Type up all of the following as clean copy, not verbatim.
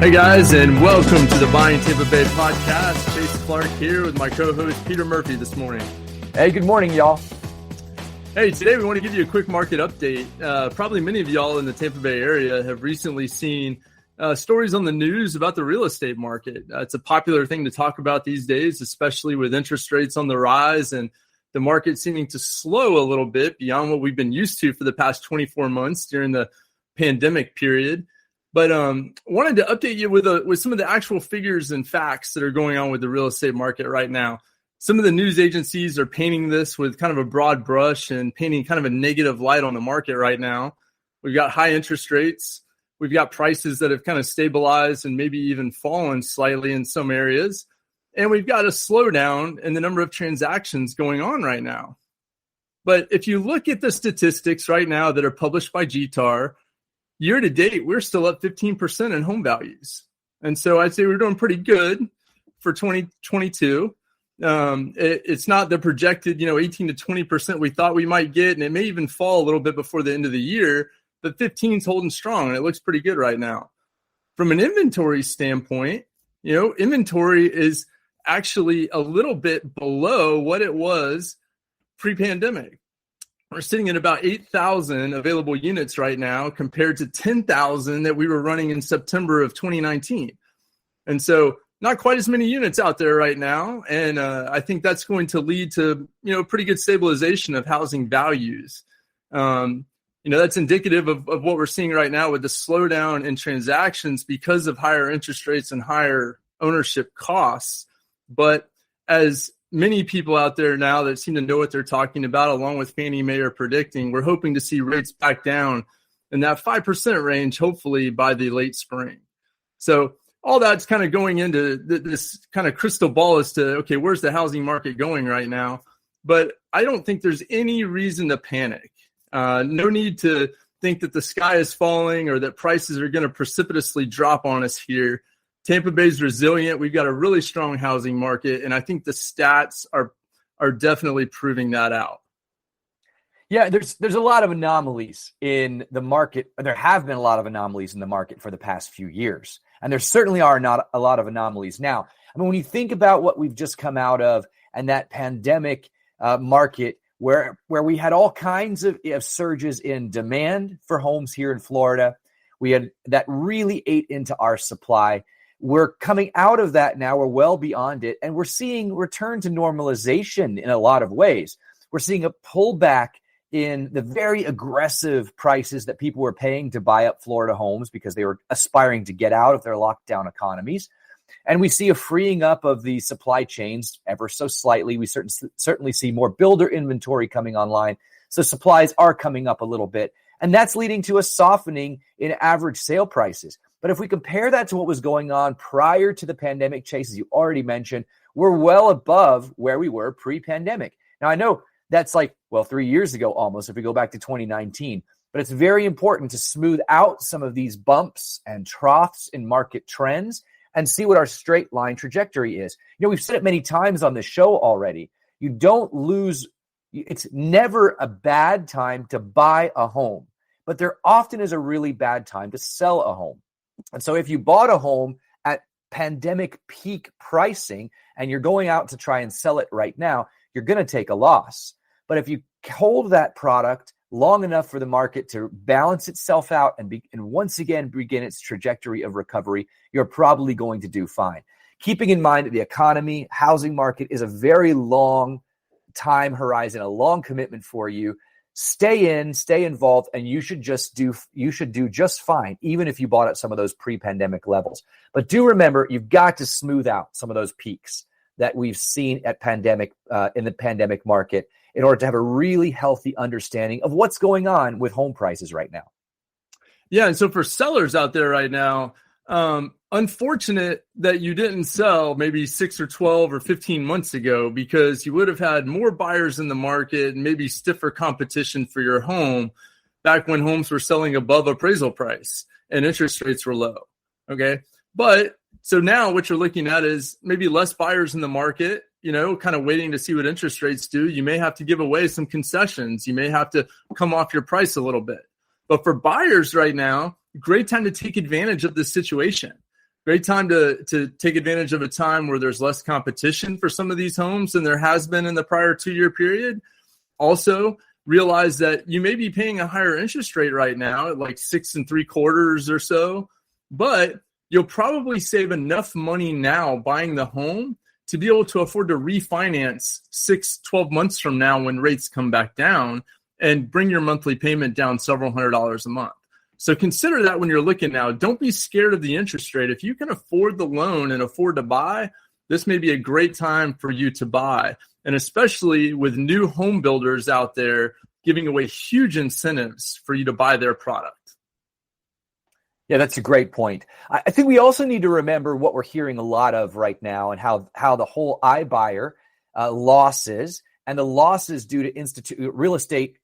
Hey guys, and welcome to the Buying Tampa Bay podcast. Chase Clark here with my co-host Peter Murphy this morning. Hey, good morning, y'all. Hey, today we want to give you a quick market update. Probably many of y'all in the Tampa Bay area have recently seen stories on the news about the real estate market. It's a popular thing to talk about these days, especially with interest rates on the rise and the market seeming to slow a little bit beyond what we've been used to for the past 24 months during the pandemic period. But wanted to update you with some of the actual figures and facts that are going on with the real estate market right now. Some of the news agencies are painting this with kind of a broad brush and painting kind of a negative light on the market right now. We've got high interest rates. We've got prices that have kind of stabilized and maybe even fallen slightly in some areas. And we've got a slowdown in the number of transactions going on right now. But if you look at the statistics right now that are published by GTAR, year to date, we're still up 15% in home values. And so I'd say we're doing pretty good for 2022. It's not the projected, 18 to 20% we thought we might get, and it may even fall a little bit before the end of the year, but 15 is holding strong, and it looks pretty good right now. From an inventory standpoint, inventory is actually a little bit below what it was pre-pandemic. We're sitting at about 8,000 available units right now compared to 10,000 that we were running in September of 2019. And so not quite as many units out there right now. And I think that's going to lead to, pretty good stabilization of housing values. That's indicative of what we're seeing right now with the slowdown in transactions because of higher interest rates and higher ownership costs. But as many people out there now that seem to know what they're talking about, along with Fannie Mae, are predicting, we're hoping to see rates back down in that 5% range, hopefully by the late spring. So all that's kind of going into this kind of crystal ball as to, okay, where's the housing market going right now? But I don't think there's any reason to panic. No need to think that the sky is falling or that prices are going to precipitously drop on us here. Tampa Bay's resilient. We've got a really strong housing market, and I think the stats are definitely proving that out. Yeah, there's a lot of anomalies in the market. There have been a lot of anomalies in the market for the past few years, and there certainly are not a lot of anomalies now. I mean, when you think about what we've just come out of and that pandemic market where we had all kinds of surges in demand for homes here in Florida, we had that really ate into our supply. We're coming out of that now. We're well beyond it, and we're seeing return to normalization in a lot of ways. We're seeing a pullback in the very aggressive prices that people were paying to buy up Florida homes because they were aspiring to get out of their lockdown economies. And we see a freeing up of the supply chains ever so slightly. We certainly see more builder inventory coming online. So supplies are coming up a little bit, and that's leading to a softening in average sale prices. But if we compare that to what was going on prior to the pandemic, Chase, as you already mentioned, we're well above where we were pre-pandemic. Now, I know that's 3 years ago almost, if we go back to 2019. But it's very important to smooth out some of these bumps and troughs in market trends and see what our straight line trajectory is. We've said it many times on the show already. It's never a bad time to buy a home, but there often is a really bad time to sell a home. And so if you bought a home at pandemic peak pricing and you're going out to try and sell it right now, you're going to take a loss. But if you hold that product long enough for the market to balance itself out and once again begin its trajectory of recovery, you're probably going to do fine. Keeping in mind that the economy, housing market is a very long time horizon, a long commitment for you. Stay involved, and you should do just fine, even if you bought at some of those pre-pandemic levels. But do remember, you've got to smooth out some of those peaks that we've seen at in the pandemic market in order to have a really healthy understanding of what's going on with home prices right now. Yeah, and so for sellers out there right now, unfortunate that you didn't sell maybe 6 or 12 or 15 months ago, because you would have had more buyers in the market and maybe stiffer competition for your home back when homes were selling above appraisal price and interest rates were low. Okay. But so now what you're looking at is maybe less buyers in the market, kind of waiting to see what interest rates do. You may have to give away some concessions. You may have to come off your price a little bit. But for buyers right now, great time to take advantage of this situation. Great time to take advantage of a time where there's less competition for some of these homes than there has been in the prior 2-year period. Also, realize that you may be paying a higher interest rate right now at like 6.75% or so, but you'll probably save enough money now buying the home to be able to afford to refinance 6-12 months from now when rates come back down and bring your monthly payment down several $100s a month. So consider that when you're looking now. Don't be scared of the interest rate. If you can afford the loan and afford to buy, this may be a great time for you to buy. And especially with new home builders out there giving away huge incentives for you to buy their product. Yeah, that's a great point. I think we also need to remember what we're hearing a lot of right now and how the whole iBuyer losses and the losses due to real estate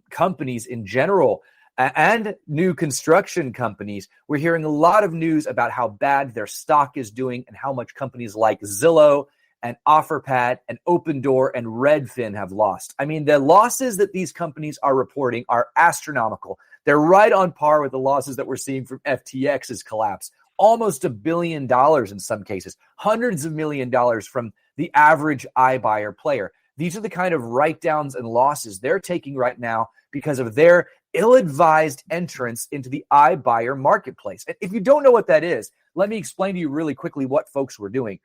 companies in general and new construction companies. We're hearing a lot of news about how bad their stock is doing and how much companies like Zillow and OfferPad and Opendoor and Redfin have lost. I mean, the losses that these companies are reporting are astronomical. They're right on par with the losses that we're seeing from FTX's collapse. Almost $1 billion in some cases, hundreds of $1 million from the average iBuyer player. These are the kind of write-downs and losses they're taking right now because of their ill-advised entrance into the iBuyer marketplace. If you don't know what that is, let me explain to you really quickly what folks were doing.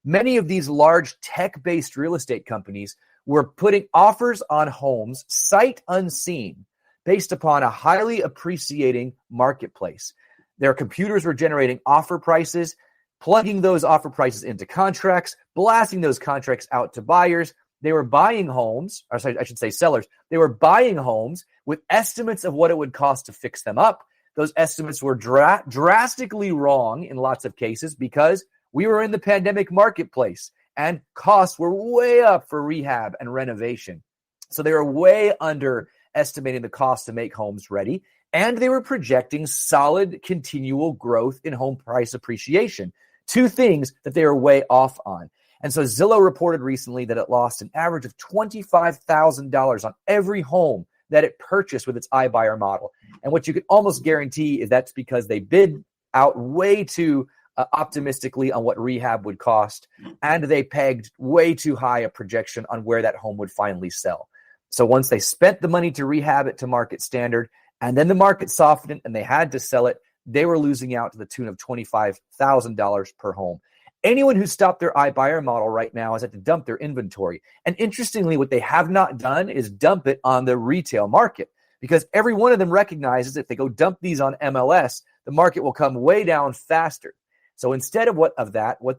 Many of these large tech-based real estate companies were putting offers on homes sight unseen based upon a highly appreciating marketplace. Their computers were generating offer prices, plugging those offer prices into contracts, blasting those contracts out to buyers. They were buying homes, or sorry, I should say sellers. They were buying homes with estimates of what it would cost to fix them up. Those estimates were drastically wrong in lots of cases because we were in the pandemic marketplace and costs were way up for rehab and renovation. So they were way underestimating the cost to make homes ready, and they were projecting solid continual growth in home price appreciation. Two things that they were way off on. And so Zillow reported recently that it lost an average of $25,000 on every home that it purchased with its iBuyer model. And what you could almost guarantee is that's because they bid out way too optimistically on what rehab would cost, and they pegged way too high a projection on where that home would finally sell. So once they spent the money to rehab it to market standard, and then the market softened and they had to sell it, they were losing out to the tune of $25,000 per home. Anyone who stopped their iBuyer model right now has had to dump their inventory. And interestingly, what they have not done is dump it on the retail market, because every one of them recognizes if they go dump these on MLS, the market will come way down faster. So instead of what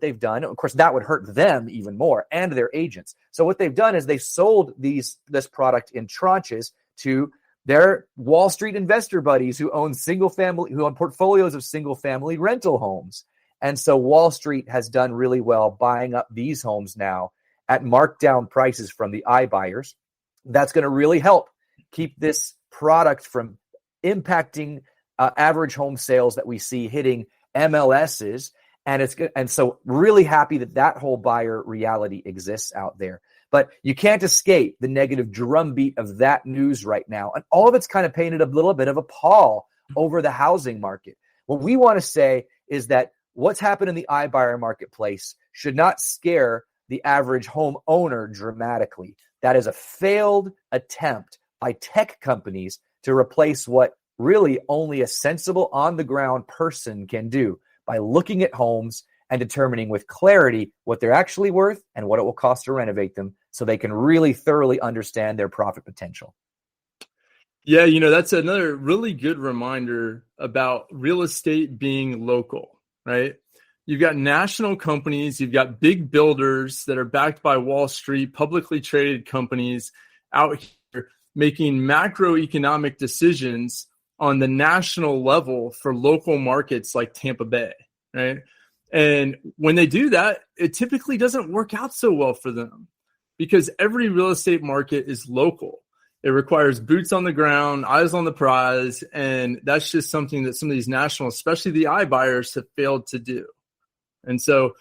they've done, of course, that would hurt them even more and their agents. So what they've done is they sold this product in tranches to their Wall Street investor buddies who own portfolios of single family rental homes. And so Wall Street has done really well buying up these homes now at markdown prices from the iBuyers. That's going to really help keep this product from impacting average home sales that we see hitting MLSs. And so really happy that whole buyer reality exists out there. But you can't escape the negative drumbeat of that news right now. And all of it's kind of painted a little bit of a pall over the housing market. What we want to say is that what's happened in the iBuyer marketplace should not scare the average home owner dramatically. That is a failed attempt by tech companies to replace what really only a sensible on-the-ground person can do by looking at homes and determining with clarity what they're actually worth and what it will cost to renovate them so they can really thoroughly understand their profit potential. Yeah, that's another really good reminder about real estate being local, right? You've got national companies, you've got big builders that are backed by Wall Street, publicly traded companies out here making macroeconomic decisions on the national level for local markets like Tampa Bay, right? And when they do that, it typically doesn't work out so well for them because every real estate market is local. It requires boots on the ground, eyes on the prize, and that's just something that some of these national, especially the iBuyers, have failed to do. And so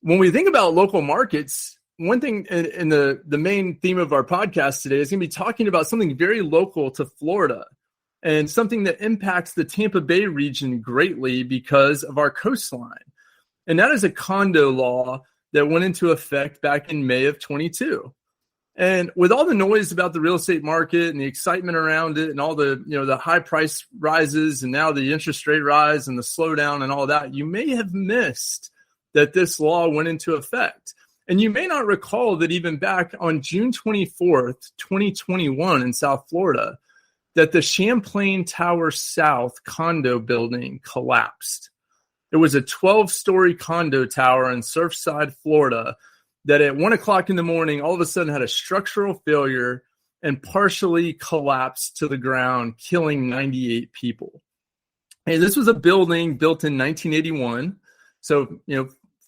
when we think about local markets, one thing in the main theme of our podcast today is going to be talking about something very local to Florida and something that impacts the Tampa Bay region greatly because of our coastline. And that is a condo law that went into effect back in May of 22. And with all the noise about the real estate market and the excitement around it and all the, the high price rises and now the interest rate rise and the slowdown and all that, you may have missed that this law went into effect. And you may not recall that even back on June 24th, 2021 in South Florida, that the Champlain Towers South condo building collapsed. It was a 12-story condo tower in Surfside, Florida, that at 1 o'clock in the morning, all of a sudden had a structural failure and partially collapsed to the ground, killing 98 people. And this was a building built in 1981. So,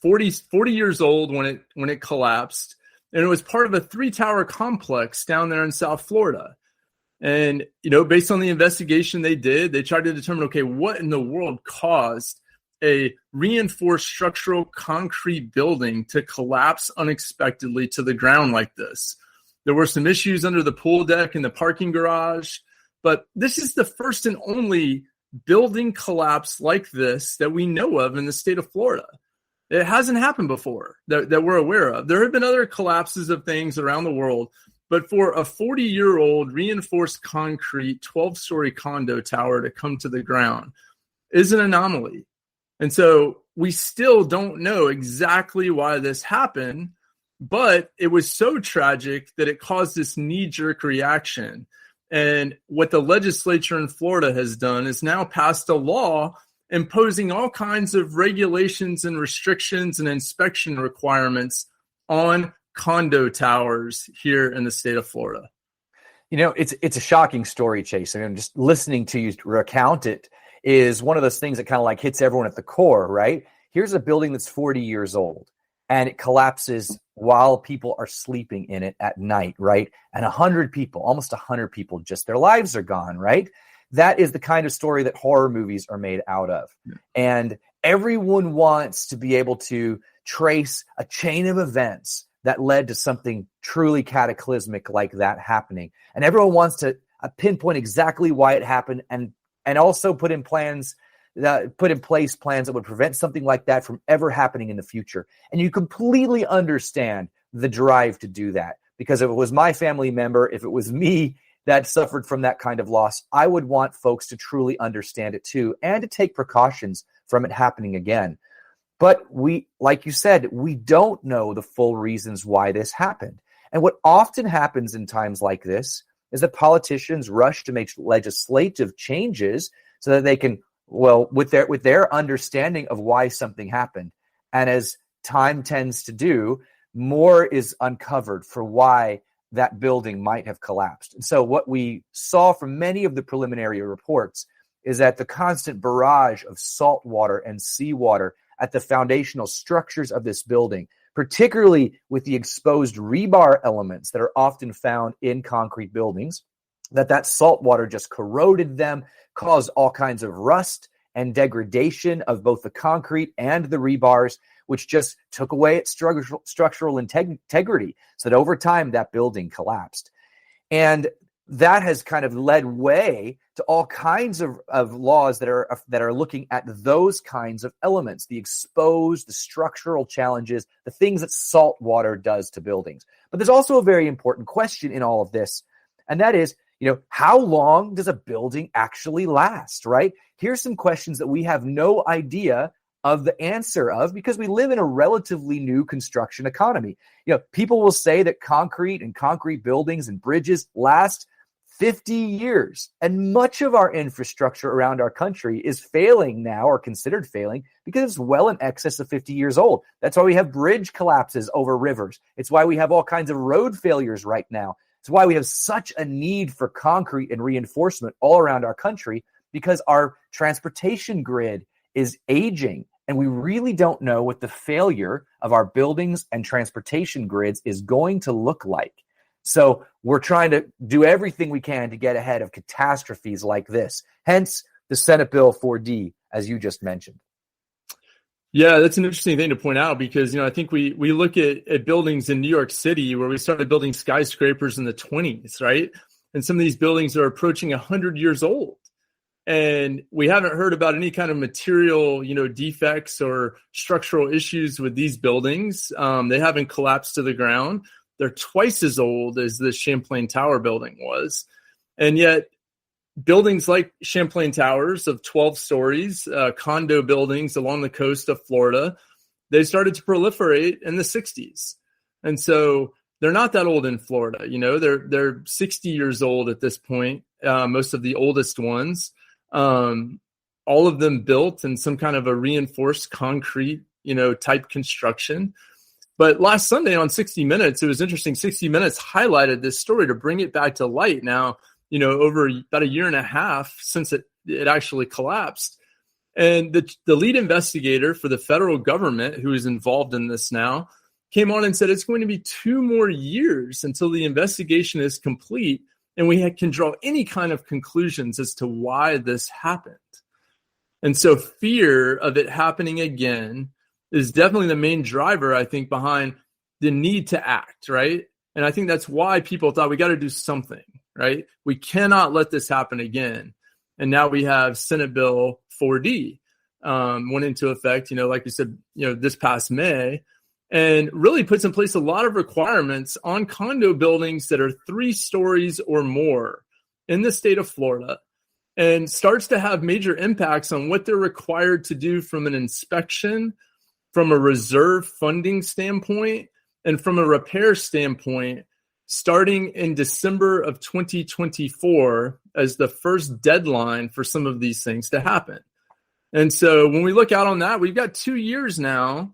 40 years old when it collapsed. And it was part of a 3-tower complex down there in South Florida. And, based on the investigation they did, they tried to determine, okay, what in the world caused a reinforced structural concrete building to collapse unexpectedly to the ground like this. There were some issues under the pool deck and the parking garage, but this is the first and only building collapse like this that we know of in the state of Florida. It hasn't happened before that we're aware of. There have been other collapses of things around the world, but for a 40-year-old reinforced concrete 12-story condo tower to come to the ground is an anomaly. And so we still don't know exactly why this happened, but it was so tragic that it caused this knee-jerk reaction. And what the legislature in Florida has done is now passed a law imposing all kinds of regulations and restrictions and inspection requirements on condo towers here in the state of Florida. It's a shocking story, Chase. I mean, just listening to you recount it is one of those things that kind of like hits everyone at the core, right? Here's a building that's 40 years old and it collapses while people are sleeping in it at night, right? And 100 people, almost 100 people, just their lives are gone, right? That is the kind of story that horror movies are made out of. Yeah. And everyone wants to be able to trace a chain of events that led to something truly cataclysmic like that happening. And everyone wants to pinpoint exactly why it happened and also put in place plans that would prevent something like that from ever happening in the future. And you completely understand the drive to do that, because if it was my family member, if it was me that suffered from that kind of loss, I would want folks to truly understand it too, and to take precautions from it happening again. But like you said, we don't know the full reasons why this happened. And what often happens in times like this is that politicians rush to make legislative changes so that they can, with their understanding of why something happened. And as time tends to do, more is uncovered for why that building might have collapsed. And so what we saw from many of the preliminary reports is that the constant barrage of salt water and seawater at the foundational structures of this building, particularly with the exposed rebar elements that are often found in concrete buildings, that salt water just corroded them, caused all kinds of rust and degradation of both the concrete and the rebars, which just took away its structural integrity. So that over time, that building collapsed. And that has kind of led way to all kinds of laws that are looking at those kinds of elements, the exposed, the structural challenges, the things that salt water does to buildings. But there's also a very important question in all of this, and that is, how long does a building actually last, right? Here's some questions that we have no idea of the answer of, because we live in a relatively new construction economy. People will say that concrete and concrete buildings and bridges last 50 years. And much of our infrastructure around our country is failing now, or considered failing, because it's well in excess of 50 years old. That's why we have bridge collapses over rivers. It's why we have all kinds of road failures right now. It's why we have such a need for concrete and reinforcement all around our country, because our transportation grid is aging. And we really don't know what the failure of our buildings and transportation grids is going to look like. So we're trying to do everything we can to get ahead of catastrophes like this. Hence the Senate Bill 4D, as you just mentioned. Yeah, that's an interesting thing to point out, because, I think we look at buildings in New York City where we started building skyscrapers in the 1920s, right? And some of these buildings are approaching 100 years old. And we haven't heard about any kind of material, defects or structural issues with these buildings. They haven't collapsed to the ground. They're twice as old as the Champlain Tower building was. And yet buildings like Champlain Towers of 12 stories, condo buildings along the coast of Florida, they started to proliferate in the 60s. And so they're not that old in Florida. They're 60 years old at this point, most of the oldest ones. All of them built in some kind of a reinforced concrete, type construction. But last Sunday on 60 Minutes, it was interesting. 60 Minutes highlighted this story to bring it back to light. Now, over about a year and a half since it actually collapsed. And the lead investigator for the federal government, who is involved in this now, came on and said it's going to be 2 more years until the investigation is complete and we can draw any kind of conclusions as to why this happened. And so fear of it happening again is definitely the main driver, I think, behind the need to act, right? And I think that's why people thought we got to do something, right? We cannot let this happen again. And now we have Senate Bill 4D went into effect, like you said, this past May, and really puts in place a lot of requirements on condo buildings that are 3 stories or more in the state of Florida, and starts to have major impacts on what they're required to do from an inspection, from a reserve funding standpoint, and from a repair standpoint, starting in December of 2024 as the first deadline for some of these things to happen. And so when we look out on that, we've got 2 years now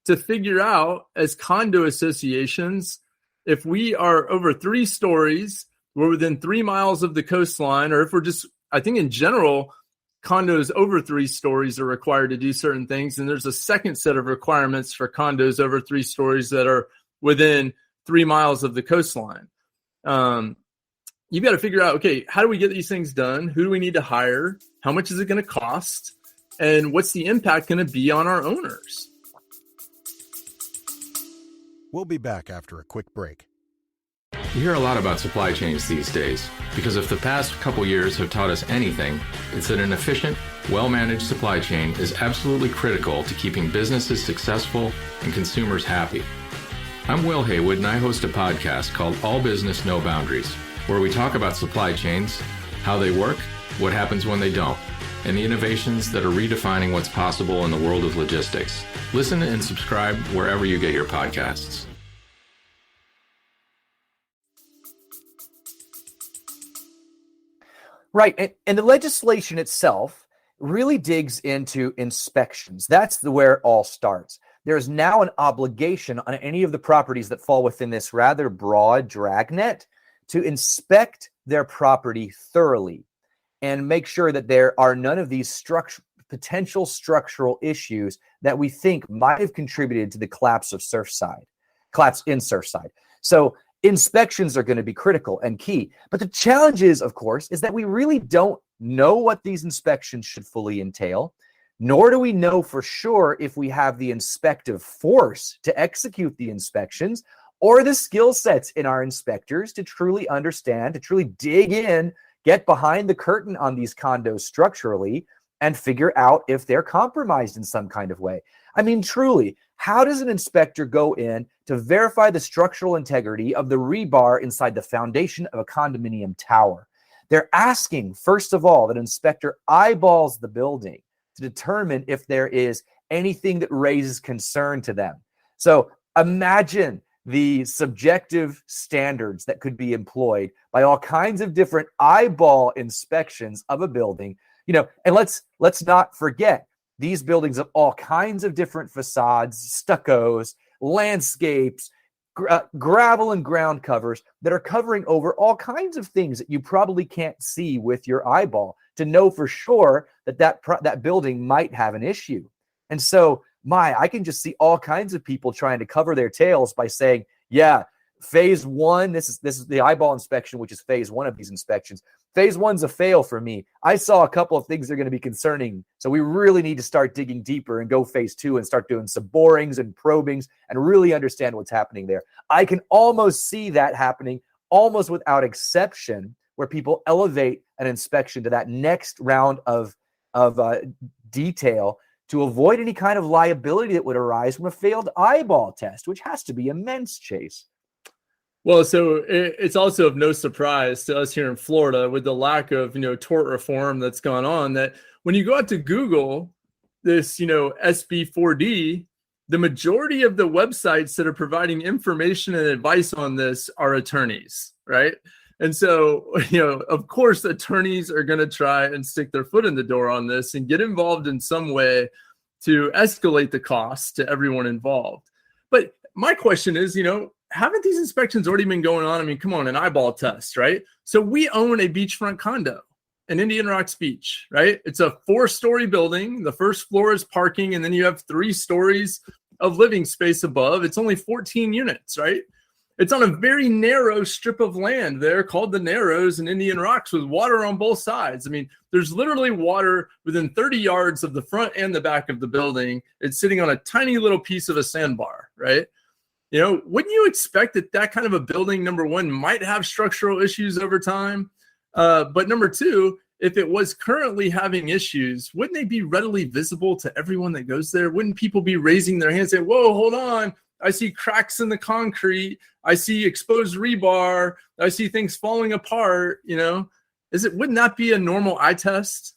to figure out, as condo associations, if we are over 3 stories, we're within 3 miles of the coastline, or if we're just, I think in general, condos over 3 stories are required to do certain things. And there's a second set of requirements for condos over 3 stories that are within 3 miles of the coastline. You've got to figure out, okay, how do we get these things done? Who do we need to hire? How much is it going to cost? And what's the impact going to be on our owners? We'll be back after a quick break. You hear a lot about supply chains these days because if the past couple years have taught us anything, it's that an efficient, well-managed supply chain is absolutely critical to keeping businesses successful and consumers happy. I'm Will Haywood, and I host a podcast called All Business, No Boundaries, where we talk about supply chains, how they work, what happens when they don't, and the innovations that are redefining what's possible in the world of logistics. Listen and subscribe wherever you get your podcasts. Right. And the legislation itself really digs into inspections. That's where it all starts. There's now an obligation on any of the properties that fall within this rather broad dragnet to inspect their property thoroughly and make sure that there are none of these potential structural issues that we think might have contributed to the collapse in Surfside. So inspections are going to be critical and key. But the challenge is, of course, is that we really don't know what these inspections should fully entail, nor do we know for sure if we have the inspective force to execute the inspections or the skill sets in our inspectors to truly understand, to truly dig in, get behind the curtain on these condos structurally, and figure out if they're compromised in some kind of way. I mean, truly, how does an inspector go in to verify the structural integrity of the rebar inside the foundation of a condominium tower? They're asking, first of all, that an inspector eyeballs the building to determine if there is anything that raises concern to them. So imagine the subjective standards that could be employed by all kinds of different eyeball inspections of a building. And let's not forget, these buildings have all kinds of different facades, stuccos, landscapes, gravel and ground covers that are covering over all kinds of things that you probably can't see with your eyeball to know for sure that building might have an issue. And so, I can just see all kinds of people trying to cover their tails by saying, yeah, phase 1, this is the eyeball inspection, which is phase 1 of these inspections. Phase 1's a fail for me. I saw a couple of things that are going to be concerning. So we really need to start digging deeper and go phase 2 and start doing some borings and probings and really understand what's happening there. I can almost see that happening almost without exception where people elevate an inspection to that next round of detail to avoid any kind of liability that would arise from a failed eyeball test, which has to be immense, Chase. Well, so it's also of no surprise to us here in Florida with the lack of, tort reform that's gone on, that when you go out to Google this, SB4D, the majority of the websites that are providing information and advice on this are attorneys, right? And so, of course, attorneys are going to try and stick their foot in the door on this and get involved in some way to escalate the cost to everyone involved. But my question is, haven't these inspections already been going on? I mean, come on, an eyeball test, right? So we own a beachfront condo in Indian Rocks Beach, right? It's a 4-story building. The first floor is parking, and then you have 3 stories of living space above. It's only 14 units, right? It's on a very narrow strip of land there called the Narrows in Indian Rocks with water on both sides. I mean, there's literally water within 30 yards of the front and the back of the building. It's sitting on a tiny little piece of a sandbar, right? Wouldn't you expect that kind of a building, number one, might have structural issues over time? But number two, if it was currently having issues, wouldn't they be readily visible to everyone that goes there? Wouldn't people be raising their hands and say, whoa, hold on, I see cracks in the concrete, I see exposed rebar, I see things falling apart, wouldn't that be a normal eye test?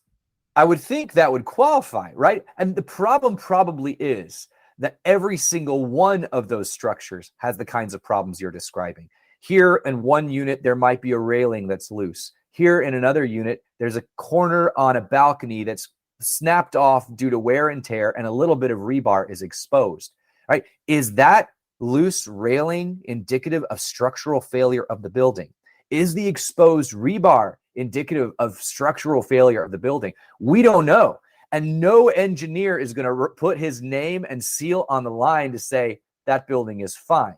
I would think that would qualify, right? And the problem probably is that every single one of those structures has the kinds of problems you're describing. Here in one unit, there might be a railing that's loose. Here in another unit, there's a corner on a balcony that's snapped off due to wear and tear, and a little bit of rebar is exposed, right? Is that loose railing indicative of structural failure of the building? Is the exposed rebar indicative of structural failure of the building? We don't know. And no engineer is going to put his name and seal on the line to say that building is fine,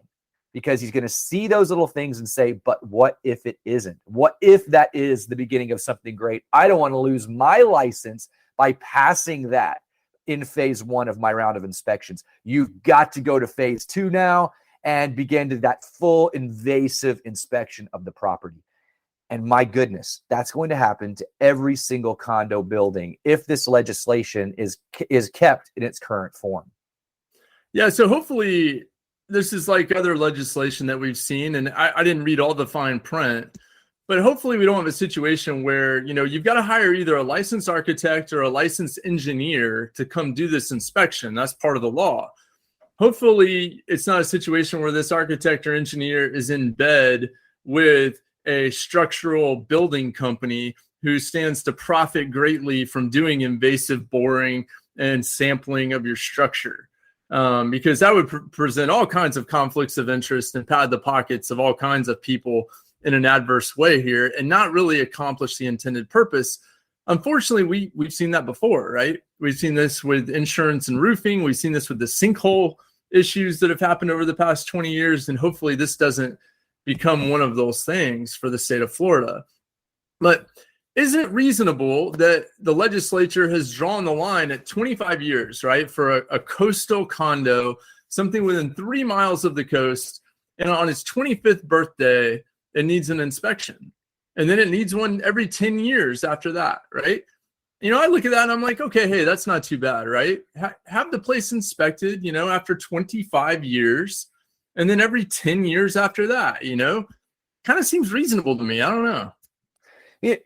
because he's going to see those little things and say, but what if it isn't? What if that is the beginning of something great? I don't want to lose my license by passing that in phase 1 of my round of inspections. You've got to go to phase 2 now and begin to that full invasive inspection of the property. And my goodness, that's going to happen to every single condo building if this legislation is kept in its current form. Yeah, so hopefully this is like other legislation that we've seen, and I didn't read all the fine print, but hopefully we don't have a situation where, you've got to hire either a licensed architect or a licensed engineer to come do this inspection. That's part of the law. Hopefully it's not a situation where this architect or engineer is in bed with a structural building company who stands to profit greatly from doing invasive boring and sampling of your structure. Because that would present all kinds of conflicts of interest and pad the pockets of all kinds of people in an adverse way here and not really accomplish the intended purpose. Unfortunately, we've seen that before, right? We've seen this with insurance and roofing. We've seen this with the sinkhole issues that have happened over the past 20 years. And hopefully this doesn't become one of those things for the state of Florida. But is it reasonable that the legislature has drawn the line at 25 years, right, for a coastal condo, something within 3 miles of the coast, and on its 25th birthday, it needs an inspection? And then it needs one every 10 years after that, right? I look at that and I'm like, okay, hey, that's not too bad, right? Have the place inspected, after 25 years, and then every 10 years after that, kind of seems reasonable to me. I don't know.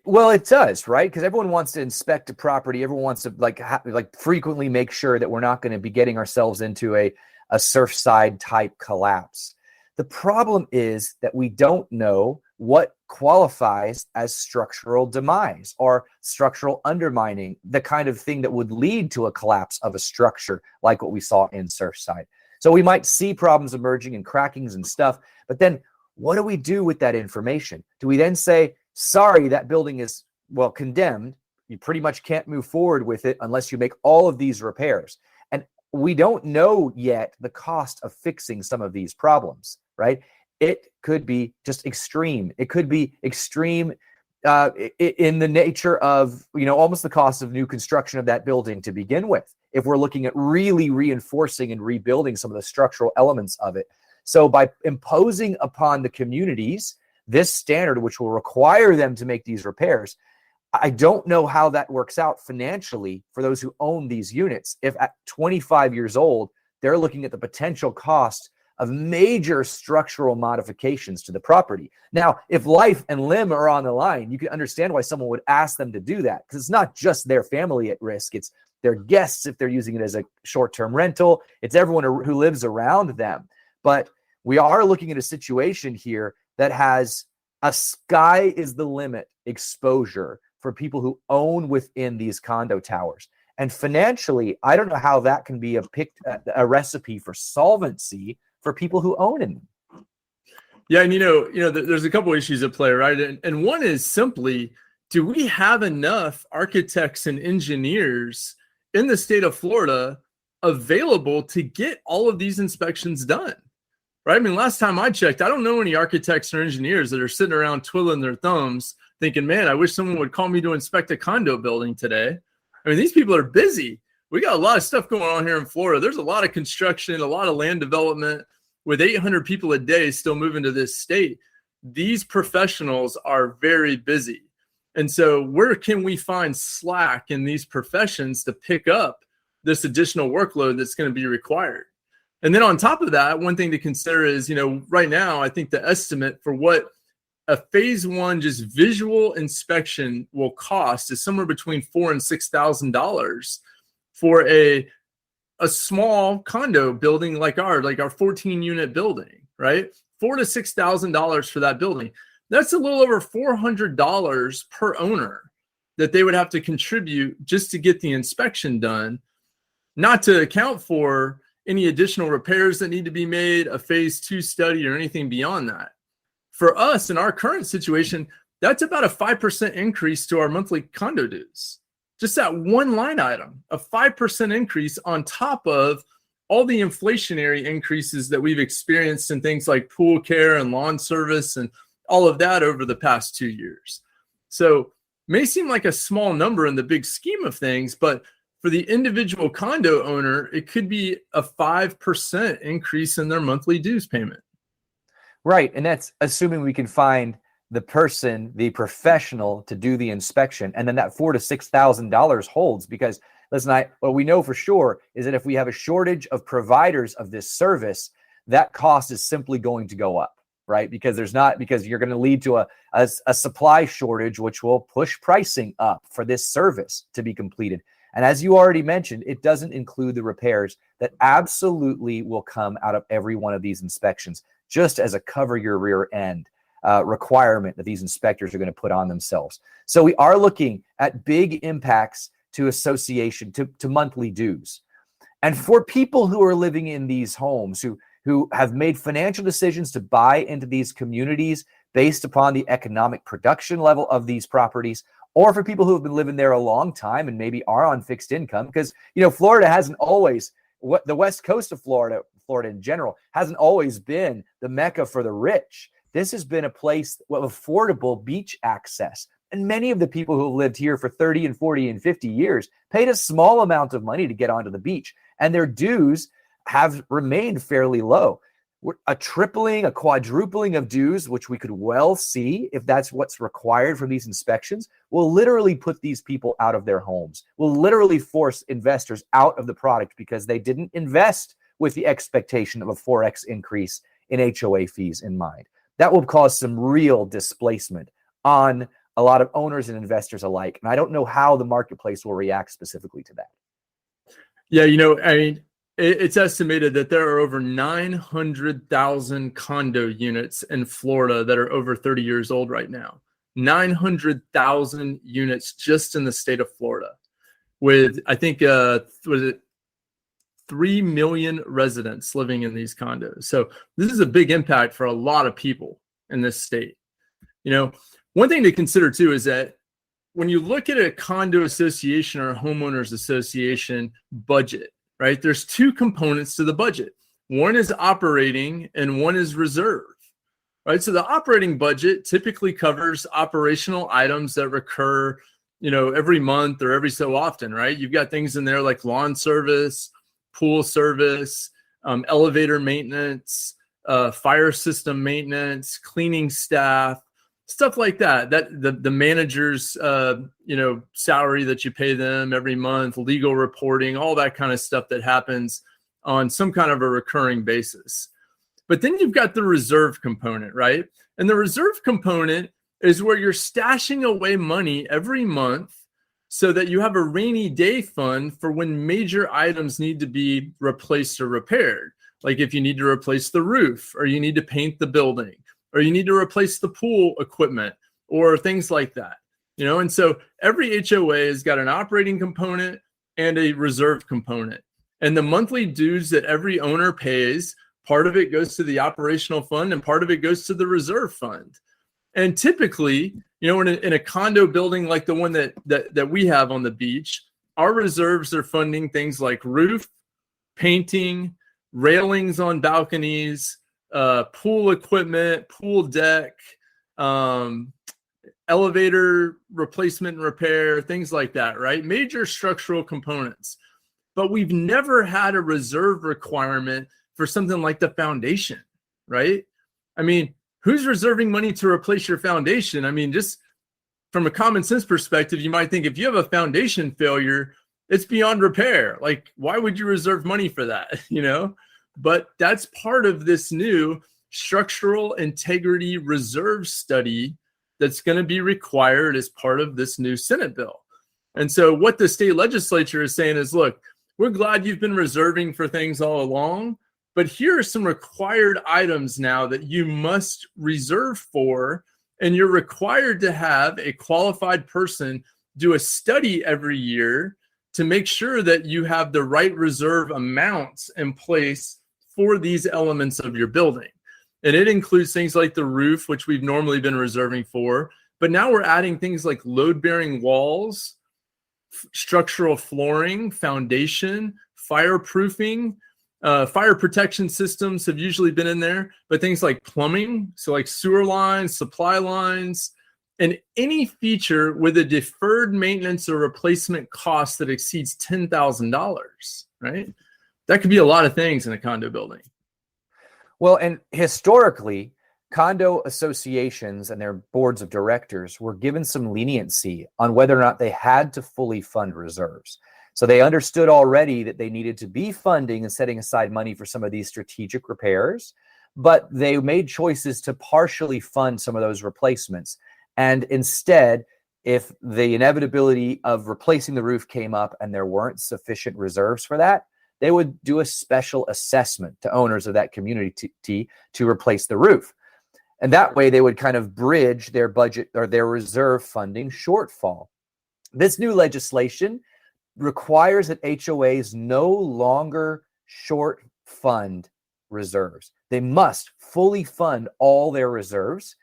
Well, it does, right? Because everyone wants to inspect a property. Everyone wants to frequently make sure that we're not going to be getting ourselves into a Surfside type collapse. The problem is that we don't know what qualifies as structural demise or structural undermining, the kind of thing that would lead to a collapse of a structure like what we saw in Surfside. So we might see problems emerging and crackings and stuff, but then what do we do with that information? Do we then say, sorry, that building is, condemned. You pretty much can't move forward with it unless you make all of these repairs. And we don't know yet the cost of fixing some of these problems, right? It could be just extreme. It could be extreme in the nature of, almost the cost of new construction of that building to begin with, if we're looking at really reinforcing and rebuilding some of the structural elements of it. So by imposing upon the communities this standard, which will require them to make these repairs. I don't know how that works out financially for those who own these units. If at 25 years old, they're looking at the potential cost of major structural modifications to the property. Now, if life and limb are on the line, you can understand why someone would ask them to do that, because it's not just their family at risk. It's their guests if they're using it as a short-term rental. It's everyone who lives around them. But we are looking at a situation here that has a sky is the limit exposure for people who own within these condo towers. And financially, I don't know how that can be a recipe for solvency for people who own it. Yeah, and there's a couple issues at play, right? And one is simply, do we have enough architects and engineers in the state of Florida available to get all of these inspections done? Right? I mean, last time I checked, I don't know any architects or engineers that are sitting around twiddling their thumbs thinking, man, I wish someone would call me to inspect a condo building today. I mean, these people are busy. We got a lot of stuff going on here in Florida. There's a lot of construction, a lot of land development. With 800 people a day still moving to this state, these professionals are very busy. And so where can we find slack in these professions to pick up this additional workload that's going to be required? And then on top of that, one thing to consider is, right now, I think the estimate for what a phase one just visual inspection will cost is somewhere between $4,000 and $6,000 for a small condo building like our 14-unit building, right? $4,000 to $6,000 for that building. That's a little over $400 per owner that they would have to contribute just to get the inspection done, not to account for any additional repairs that need to be made, a phase two study, or anything beyond that. For us in our current situation, that's about a 5% increase to our monthly condo dues. Just that one line item, a 5% increase on top of all the inflationary increases that we've experienced in things like pool care and lawn service and all of that over the past 2 years. So may seem like a small number in the big scheme of things, but for the individual condo owner, it could be a 5% increase in their monthly dues payment. Right. And that's assuming we can find the person, the professional, to do the inspection. And then that $4,000 to $6,000 holds, because listen, what we know for sure is that if we have a shortage of providers of this service, that cost is simply going to go up, right? Because you're going to lead to a supply shortage, which will push pricing up for this service to be completed. And as you already mentioned, it doesn't include the repairs that absolutely will come out of every one of these inspections, just as a cover your rear end requirement that these inspectors are going to put on themselves. So we are looking at big impacts to association, to monthly dues. And for people who are living in these homes, who have made financial decisions to buy into these communities based upon the economic production level of these properties, or for people who have been living there a long time and maybe are on fixed income, because, Florida hasn't always, the west coast of Florida in general, hasn't always been the mecca for the rich. This has been a place with affordable beach access. And many of the people who have lived here for 30 and 40 and 50 years paid a small amount of money to get onto the beach, and their dues have remained fairly low. A tripling, a quadrupling of dues, which we could well see if that's what's required from these inspections, will literally put these people out of their homes, will literally force investors out of the product because they didn't invest with the expectation of a 4x increase in HOA fees in mind. That will cause some real displacement on a lot of owners and investors alike. And I don't know how the marketplace will react specifically to that. Yeah, it's estimated that there are over 900,000 condo units in Florida that are over 30 years old right now. 900,000 units just in the state of Florida, with, I think, 3 million residents living in these condos. So this is a big impact for a lot of people in this state. One thing to consider too is that when you look at a condo association or a homeowners association budget, right, there's two components to the budget. One is operating and one is reserve, right? So the operating budget typically covers operational items that recur, every month or every so often, right? You've got things in there like lawn service, pool service, elevator maintenance, fire system maintenance, cleaning staff, stuff like that. That the manager's salary that you pay them every month, legal reporting, all that kind of stuff that happens on some kind of a recurring basis. But then you've got the reserve component, right? And the reserve component is where you're stashing away money every month so that you have a rainy day fund for when major items need to be replaced or repaired. Like if you need to replace the roof, or you need to paint the building, or you need to replace the pool equipment, or things like that. And so every HOA has got an operating component and a reserve component. And the monthly dues that every owner pays, part of it goes to the operational fund and part of it goes to the reserve fund. And typically, in a condo building like the one that we have on the beach, our reserves are funding things like roof, painting, railings on balconies, pool equipment, pool deck, elevator replacement and repair, things like that, right? Major structural components. But we've never had a reserve requirement for something like the foundation, right? I mean, who's reserving money to replace your foundation? I mean, just from a common sense perspective, you might think if you have a foundation failure, it's beyond repair. Like, why would you reserve money for that? But that's part of this new structural integrity reserve study that's going to be required as part of this new Senate bill. And so what the state legislature is saying is, look, we're glad you've been reserving for things all along, but here are some required items now that you must reserve for, and you're required to have a qualified person do a study every year to make sure that you have the right reserve amounts in place for these elements of your building. And it includes things like the roof, which we've normally been reserving for, but now we're adding things like load-bearing walls, structural flooring, foundation, fireproofing. Fire protection systems have usually been in there, but things like plumbing, so like sewer lines, supply lines, and any feature with a deferred maintenance or replacement cost that exceeds $10,000, right? That could be a lot of things in a condo building. Well, and historically, condo associations and their boards of directors were given some leniency on whether or not they had to fully fund reserves. So they understood already that they needed to be funding and setting aside money for some of these strategic repairs, but they made choices to partially fund some of those replacements. And instead, if the inevitability of replacing the roof came up and there weren't sufficient reserves for that, they would do a special assessment to owners of that community to replace the roof. And that way they would kind of bridge their budget or their reserve funding shortfall. This new legislation requires that HOAs no longer short fund reserves. They must fully fund all their reserves.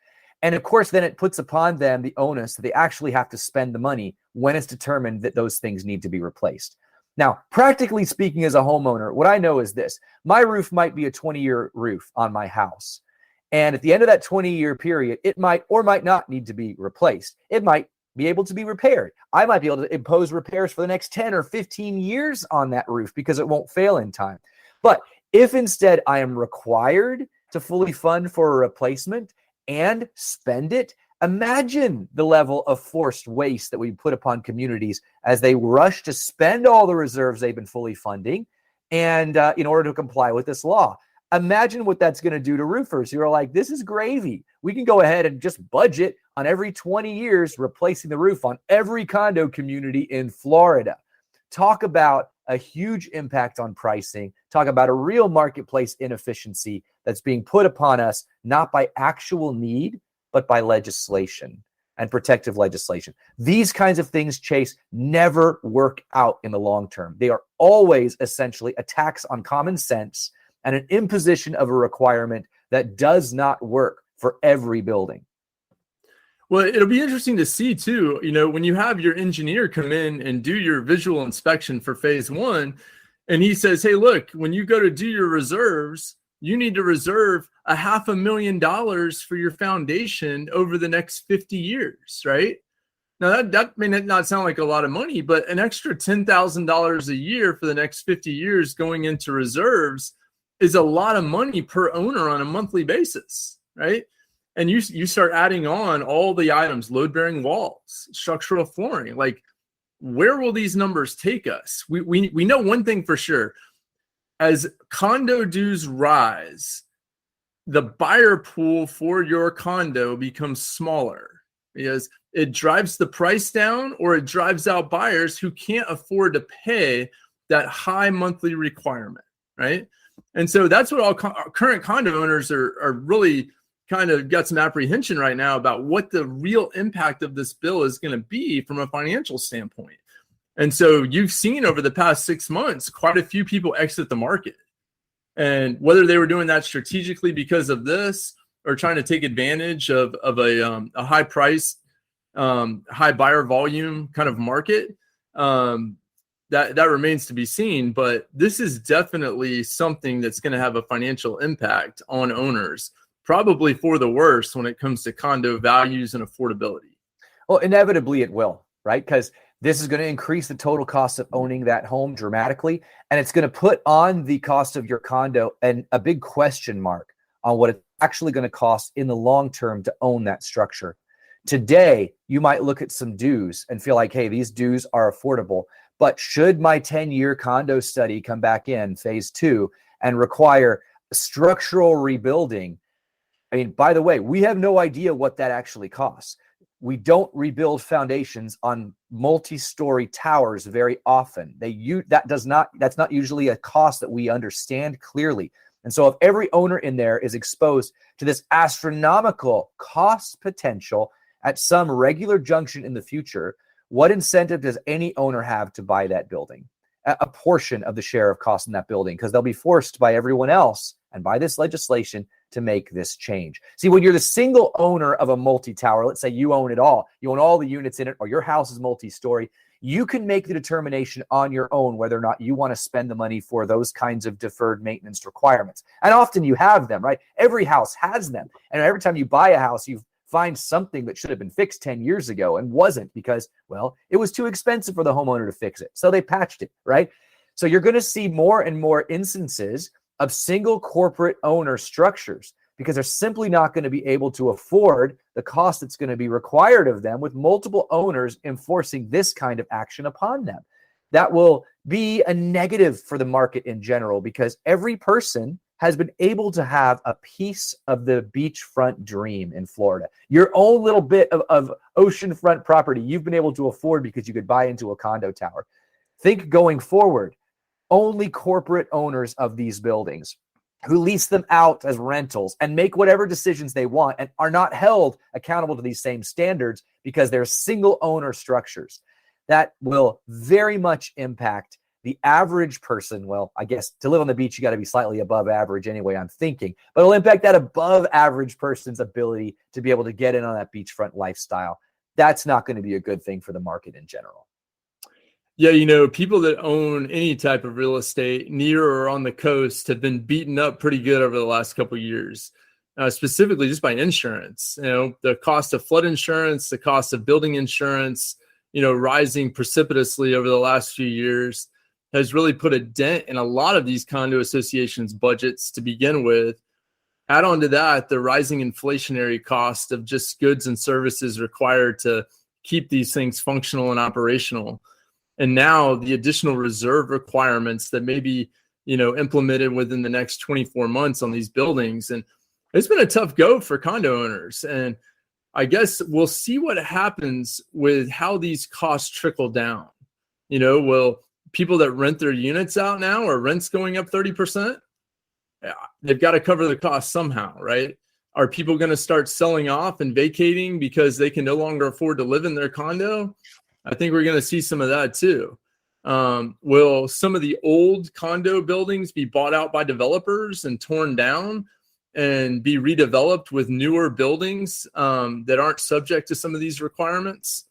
And of course, then it puts upon them the onus that they actually have to spend the money when it's determined that those things need to be replaced. Now, practically speaking, as a homeowner, what I know is this: my roof might be a 20-year roof on my house. And at the end of that 20-year period, it might or might not need to be replaced. It might be able to be repaired. I might be able to impose repairs for the next 10 or 15 years on that roof because it won't fail in time. But if instead I am required to fully fund for a replacement and spend it, imagine the level of forced waste that we put upon communities as they rush to spend all the reserves they've been fully funding and in order to comply with this law. Imagine what that's going to do to roofers who are like, this is gravy. We can go ahead and just budget on every 20 years replacing the roof on every condo community in Florida. Talk about a huge impact on pricing. Talk about a real marketplace inefficiency that's being put upon us, not by actual need, but by legislation and protective legislation. These kinds of things, Chase, never work out in the long term. They are always essentially a tax on common sense and an imposition of a requirement that does not work for every building. Well, it'll be interesting to see too, when you have your engineer come in and do your visual inspection for phase one, and he says, hey, look, when you go to do your reserves, you need to reserve $500,000 for your foundation over the next 50 years, right? Now that may not sound like a lot of money, but an extra $10,000 a year for the next 50 years going into reserves is a lot of money per owner on a monthly basis, right? And you start adding on all the items, load-bearing walls, structural flooring. Like, where will these numbers take us? We know one thing for sure. As condo dues rise, the buyer pool for your condo becomes smaller because it drives the price down, or it drives out buyers who can't afford to pay that high monthly requirement, right? And so that's what all current condo owners are really kind of got some apprehension right now about what the real impact of this bill is going to be from a financial standpoint. And so you've seen over the past 6 months, quite a few people exit the market. And whether they were doing that strategically because of this, or trying to take advantage of a high price, high buyer volume kind of market, that remains to be seen. But this is definitely something that's going to have a financial impact on owners, probably for the worse when it comes to condo values and affordability. Well, inevitably it will, right? Because this is going to increase the total cost of owning that home dramatically, and it's going to put on the cost of your condo and a big question mark on what it's actually going to cost in the long term to own that structure. Today, you might look at some dues and feel like, hey, these dues are affordable, but should my 10-year condo study come back in phase 2 and require structural rebuilding? I mean, by the way, we have no idea what that actually costs. We don't rebuild foundations on multi-story towers very often. That's not usually a cost that we understand clearly. And so if every owner in there is exposed to this astronomical cost potential at some regular junction in the future, what incentive does any owner have to buy that building? A portion of the share of cost in that building, because they'll be forced by everyone else and by this legislation to make this change. See, when you're the single owner of a multi-tower, let's say you own it all, you own all the units in it, or your house is multi-story, you can make the determination on your own whether or not you want to spend the money for those kinds of deferred maintenance requirements. And often you have them, right? Every house has them. And every time you buy a house, you find something that should have been fixed 10 years ago and wasn't because, well, it was too expensive for the homeowner to fix it. So they patched it, right? So you're going to see more and more instances of single corporate owner structures because they're simply not going to be able to afford the cost that's going to be required of them with multiple owners enforcing this kind of action upon them. That will be a negative for the market in general because every person has been able to have a piece of the beachfront dream in Florida. Your own little bit of oceanfront property you've been able to afford because you could buy into a condo tower. Think going forward, only corporate owners of these buildings who lease them out as rentals and make whatever decisions they want and are not held accountable to these same standards because they're single owner structures. That will very much impact the average person. Well, I guess to live on the beach, you got to be slightly above average anyway, I'm thinking, but it'll impact that above average person's ability to be able to get in on that beachfront lifestyle. That's not going to be a good thing for the market in general. Yeah, people that own any type of real estate near or on the coast have been beaten up pretty good over the last couple of years, specifically just by insurance. The cost of flood insurance, the cost of building insurance, rising precipitously over the last few years has really put a dent in a lot of these condo associations' budgets to begin with. Add on to that the rising inflationary cost of just goods and services required to keep these things functional and operational. And now the additional reserve requirements that may be, implemented within the next 24 months on these buildings. And it's been a tough go for condo owners. And I guess we'll see what happens with how these costs trickle down. Will people that rent their units out now, or rents going up 30%? Yeah, they've got to cover the cost somehow, right? Are people going to start selling off and vacating because they can no longer afford to live in their condo? I think we're going to see some of that too. Will some of the old condo buildings be bought out by developers and torn down and be redeveloped with newer buildings that aren't subject to some of these requirements?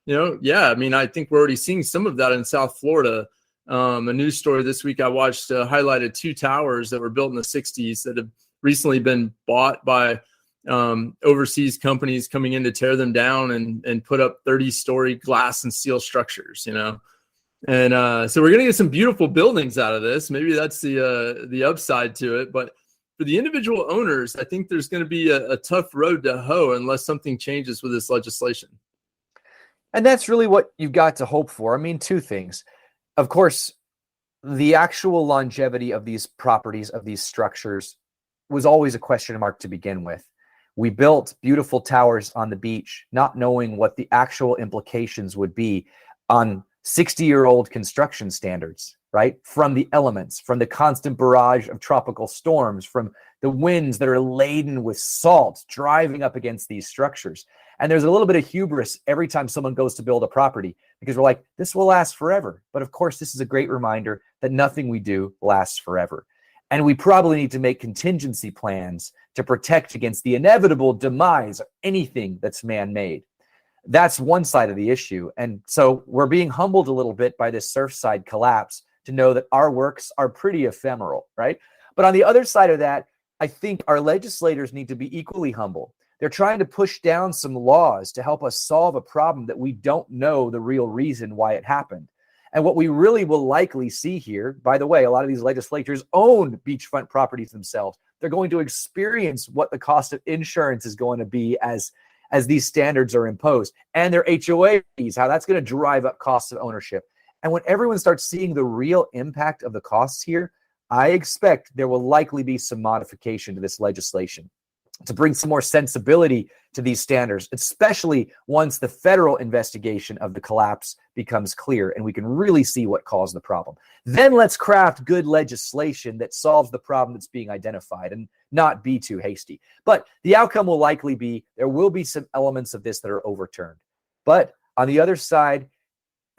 I think we're already seeing some of that in South Florida. A news story this week I watched highlighted 2 towers that were built in the 60s that have recently been bought by overseas companies coming in to tear them down and put up 30-story glass and steel structures. And so we're going to get some beautiful buildings out of this. Maybe that's the upside to it. But for the individual owners, I think there's going to be a tough road to hoe unless something changes with this legislation. And that's really what you've got to hope for. I mean, two things. Of course, the actual longevity of these properties, of these structures, was always a question mark to begin with. We built beautiful towers on the beach, not knowing what the actual implications would be on 60-year-old construction standards, right? From the elements, from the constant barrage of tropical storms, from the winds that are laden with salt driving up against these structures. And there's a little bit of hubris every time someone goes to build a property, because we're like, this will last forever. But of course, this is a great reminder that nothing we do lasts forever. And we probably need to make contingency plans to protect against the inevitable demise of anything that's man-made. That's one side of the issue. And so we're being humbled a little bit by this Surfside collapse to know that our works are pretty ephemeral, right? But on the other side of that, I think our legislators need to be equally humble. They're trying to push down some laws to help us solve a problem that we don't know the real reason why it happened. And what we really will likely see here, by the way, a lot of these legislators own beachfront properties themselves. They're going to experience what the cost of insurance is going to be as these standards are imposed, and their HOA fees, how that's going to drive up costs of ownership. And when everyone starts seeing the real impact of the costs here, I expect there will likely be some modification to this legislation to bring some more sensibility to these standards, especially once the federal investigation of the collapse becomes clear and we can really see what caused the problem. Then let's craft good legislation that solves the problem that's being identified and not be too hasty. But the outcome will likely be there will be some elements of this that are overturned. But on the other side,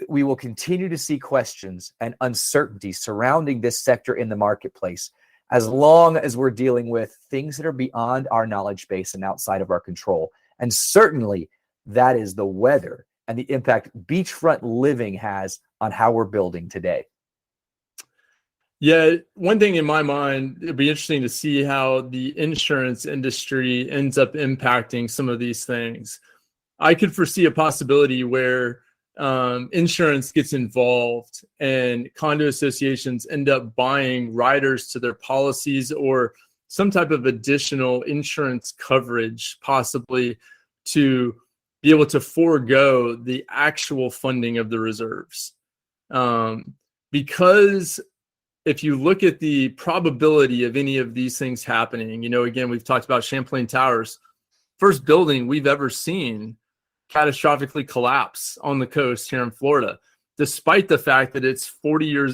we will continue to see questions and uncertainty surrounding this sector in the marketplace as long as we're dealing with things that are beyond our knowledge base and outside of our control. And certainly that is the weather and the impact beachfront living has on how we're building today. Yeah, one thing in my mind, it'd be interesting to see how the insurance industry ends up impacting some of these things. I could foresee a possibility where insurance gets involved and condo associations end up buying riders to their policies or some type of additional insurance coverage, possibly to be able to forego the actual funding of the reserves. Because if you look at the probability of any of these things happening, again, we've talked about Champlain Towers, first building we've ever seen catastrophically collapse on the coast here in Florida, despite the fact that it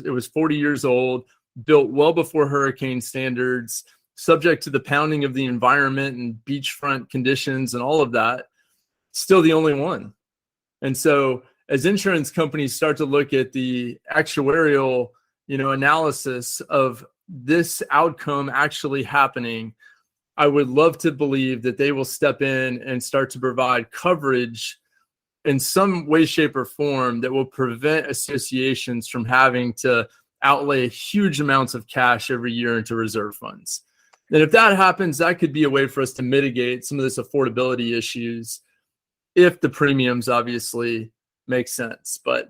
was 40 years old, built well before hurricane standards, subject to the pounding of the environment and beachfront conditions and all of that, still the only one. And so as insurance companies start to look at the actuarial, analysis of this outcome actually happening, I would love to believe that they will step in and start to provide coverage in some way, shape, or form that will prevent associations from having to outlay huge amounts of cash every year into reserve funds. And if that happens, that could be a way for us to mitigate some of this affordability issues if the premiums obviously make sense. But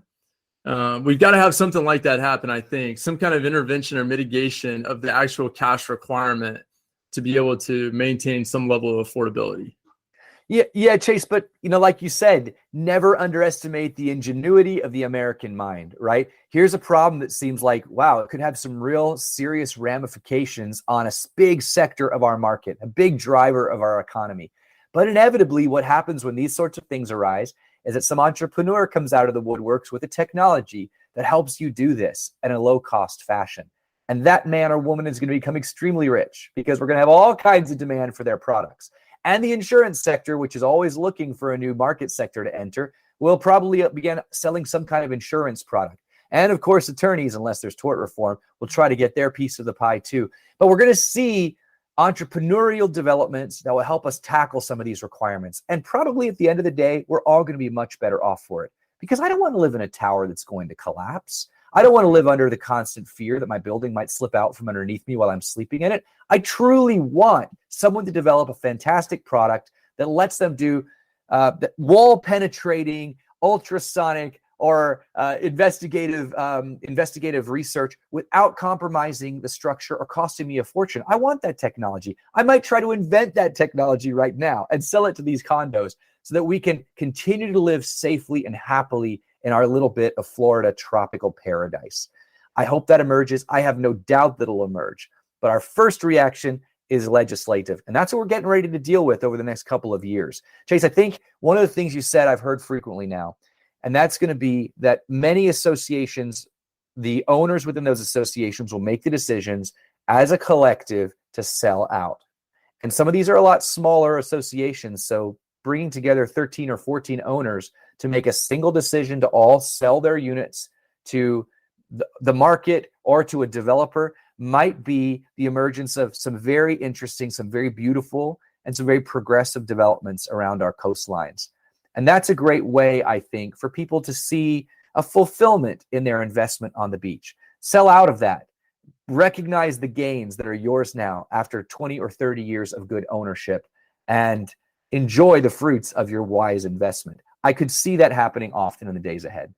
we've got to have something like that happen, I think, some kind of intervention or mitigation of the actual cash requirement to be able to maintain some level of affordability. Yeah, Chase, but like you said, never underestimate the ingenuity of the American mind, right? Here's a problem that seems like, wow, it could have some real serious ramifications on a big sector of our market, a big driver of our economy. But inevitably, what happens when these sorts of things arise is that some entrepreneur comes out of the woodworks with a technology that helps you do this in a low-cost fashion. And that man or woman is going to become extremely rich because we're going to have all kinds of demand for their products. And the insurance sector, which is always looking for a new market sector to enter, will probably begin selling some kind of insurance product. And of course, attorneys, unless there's tort reform, will try to get their piece of the pie too. But we're going to see entrepreneurial developments that will help us tackle some of these requirements. And probably at the end of the day, we're all going to be much better off for it. Because I don't want to live in a tower that's going to collapse. I don't want to live under the constant fear that my building might slip out from underneath me while I'm sleeping in it. I truly want someone to develop a fantastic product that lets them do wall penetrating, ultrasonic, or investigative research without compromising the structure or costing me a fortune. I want that technology. I might try to invent that technology right now and sell it to these condos so that we can continue to live safely and happily in our little bit of Florida tropical paradise. I hope that emerges. I have no doubt that it'll emerge. But our first reaction is legislative. And that's what we're getting ready to deal with over the next couple of years. Chase, I think one of the things you said I've heard frequently now, and that's going to be that many associations, the owners within those associations will make the decisions as a collective to sell out. And some of these are a lot smaller associations. So bringing together 13 or 14 owners to make a single decision to all sell their units to the market or to a developer might be the emergence of some very interesting, some very beautiful, and some very progressive developments around our coastlines. And that's a great way, I think, for people to see a fulfillment in their investment on the beach. Sell out of that. Recognize the gains that are yours now after 20 or 30 years of good ownership, and enjoy the fruits of your wise investment. I could see that happening often in the days ahead.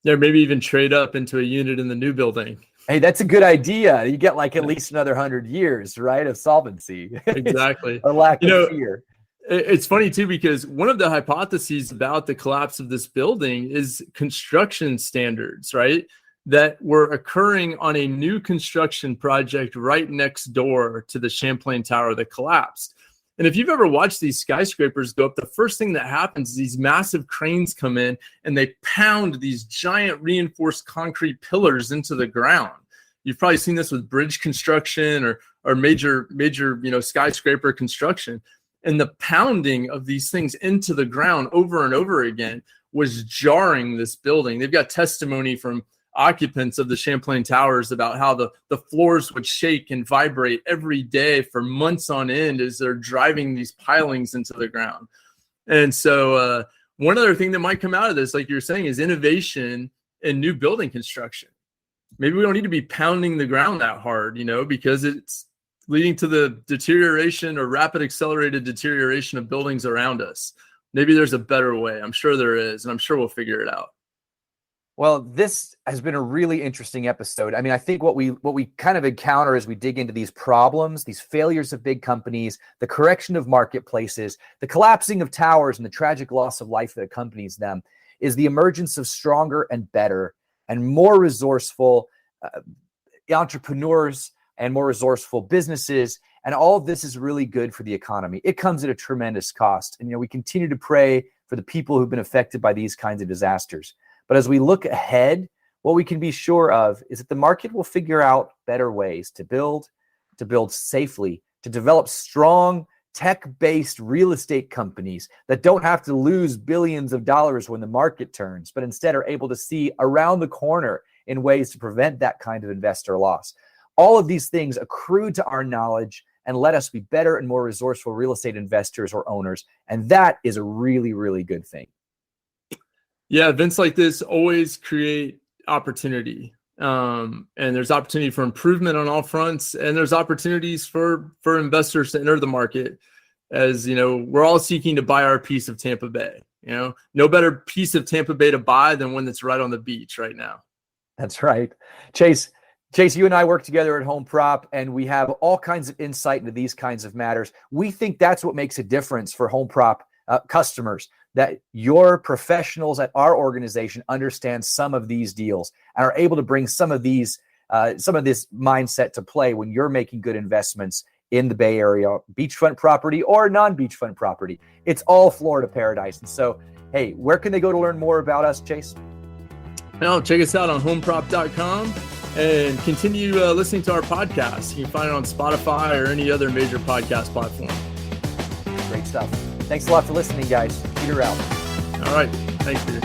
Yeah, maybe even trade up into a unit in the new building. Hey, that's a good idea. You get like at least another 100 years, right, of solvency. Exactly. A lack of fear. It's funny too, because one of the hypotheses about the collapse of this building is construction standards, right? That were occurring on a new construction project right next door to the Champlain Tower that collapsed. And if you've ever watched these skyscrapers go up, the first thing that happens is these massive cranes come in and they pound these giant reinforced concrete pillars into the ground. You've probably seen this with bridge construction or major, skyscraper construction. And the pounding of these things into the ground over and over again was jarring this building. They've got testimony from occupants of the Champlain Towers about how the floors would shake and vibrate every day for months on end as they're driving these pilings into the ground. And so one other thing that might come out of this, like you're saying, is innovation in new building construction. Maybe we don't need to be pounding the ground that hard, because it's leading to the deterioration or rapid accelerated deterioration of buildings around us. Maybe there's a better way. I'm sure there is, and I'm sure we'll figure it out. Well, this has been a really interesting episode. I mean, I think what we kind of encounter as we dig into these problems, these failures of big companies, the correction of marketplaces, the collapsing of towers, and the tragic loss of life that accompanies them, is the emergence of stronger and better and more resourceful entrepreneurs and more resourceful businesses. And all of this is really good for the economy. It comes at a tremendous cost. And, we continue to pray for the people who've been affected by these kinds of disasters. But as we look ahead, what we can be sure of is that the market will figure out better ways to build safely, to develop strong tech-based real estate companies that don't have to lose billions of dollars when the market turns, but instead are able to see around the corner in ways to prevent that kind of investor loss. All of these things accrue to our knowledge and let us be better and more resourceful real estate investors or owners. And that is a really, really good thing. Yeah, events like this always create opportunity. And there's opportunity for improvement on all fronts. And there's opportunities for investors to enter the market. As we're all seeking to buy our piece of Tampa Bay. No better piece of Tampa Bay to buy than one that's right on the beach right now. That's right. Chase, you and I work together at HomeProp, and we have all kinds of insight into these kinds of matters. We think that's what makes a difference for HomeProp customers, that your professionals at our organization understand some of these deals and are able to bring some of this mindset to play when you're making good investments in the Bay Area, beachfront property or non-beachfront property. It's all Florida paradise. And so, hey, where can they go to learn more about us, Chase? Now, check us out on homeprop.com and continue listening to our podcast. You can find it on Spotify or any other major podcast platform. Great stuff. Thanks a lot for listening, guys. Peter out. All right. Thanks, Peter.